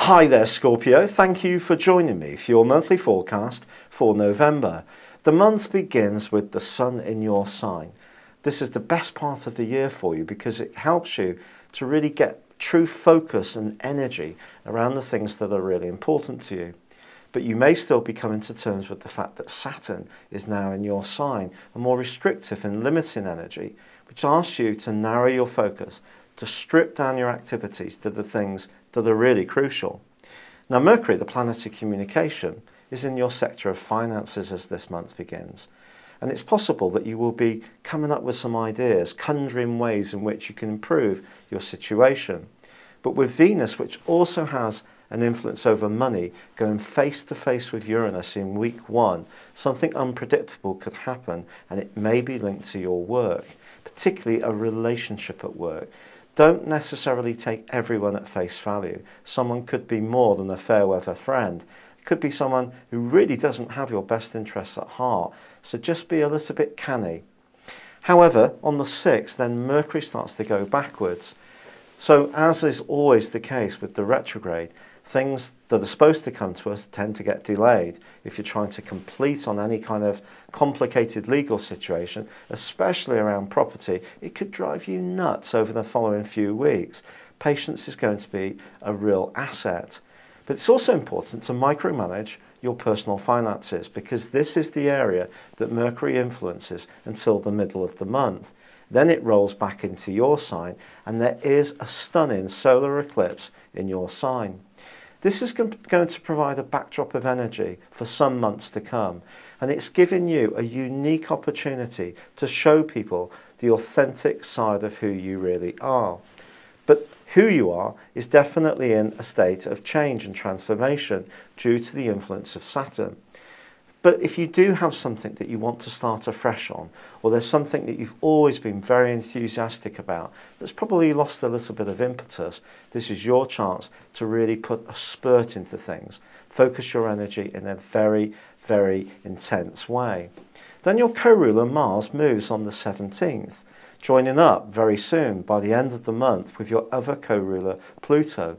Hi there, Scorpio. Thank you for joining me for your monthly forecast for November. The month begins with the sun in your sign. This is the best part of the year for you because it helps you to really get true focus and energy around the things that are really important to you. But you may still be coming to terms with the fact that Saturn is now in your sign, a more restrictive and limiting energy, which asks you to narrow your focus, to strip down your activities to the things that are really crucial. Now, Mercury, the planet of communication, is in your sector of finances as this month begins. And it's possible that you will be coming up with some ideas, conjuring ways in which you can improve your situation. But with Venus, which also has an influence over money, going face to face with Uranus in week 1, something unpredictable could happen, and it may be linked to your work, particularly a relationship at work. Don't necessarily take everyone at face value. Someone could be more than a fair weather friend. It could be someone who really doesn't have your best interests at heart, so just be a little bit canny. However, on the 6th, then Mercury starts to go backwards. So, as is always the case with the retrograde, things that are supposed to come to us tend to get delayed. If you're trying to complete on any kind of complicated legal situation, especially around property, it could drive you nuts over the following few weeks. Patience is going to be a real asset. But it's also important to micromanage your personal finances, because this is the area that Mercury influences until the middle of the month. Then it rolls back into your sign, and there is a stunning solar eclipse in your sign. This is going to provide a backdrop of energy for some months to come, and it's giving you a unique opportunity to show people the authentic side of who you really are. But who you are is definitely in a state of change and transformation due to the influence of Saturn. But if you do have something that you want to start afresh on, or there's something that you've always been very enthusiastic about that's probably lost a little bit of impetus, this is your chance to really put a spurt into things. Focus your energy in a very, very intense way. Then your co-ruler Mars moves on the 17th, joining up very soon by the end of the month with your other co-ruler Pluto.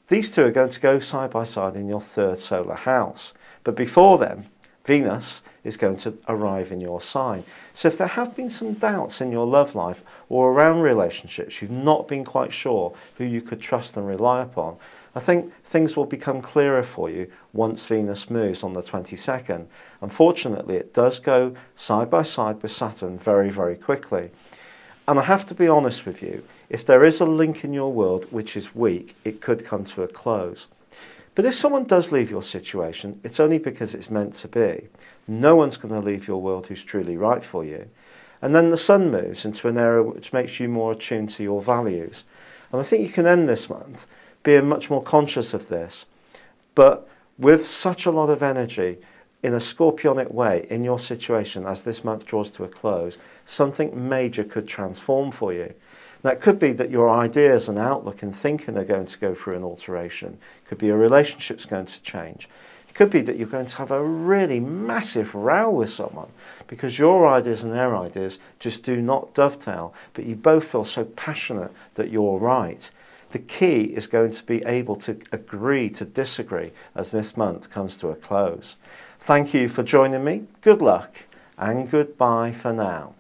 These two are going to go side by side in your 3rd solar house. But before then, Venus is going to arrive in your sign. So if there have been some doubts in your love life or around relationships, you've not been quite sure who you could trust and rely upon, I think things will become clearer for you once Venus moves on the 22nd. Unfortunately, it does go side by side with Saturn very, very quickly. And I have to be honest with you, if there is a link in your world which is weak, it could come to a close. But if someone does leave your situation, it's only because it's meant to be. No one's going to leave your world who's truly right for you. And then the sun moves into an area which makes you more attuned to your values. And I think you can end this month being much more conscious of this. But with such a lot of energy, in a scorpionic way, in your situation as this month draws to a close, something major could transform for you. That could be that your ideas and outlook and thinking are going to go through an alteration. It could be a relationship's going to change. It could be that you're going to have a really massive row with someone because your ideas and their ideas just do not dovetail, but you both feel so passionate that you're right. The key is going to be able to agree to disagree as this month comes to a close. Thank you for joining me. Good luck and goodbye for now.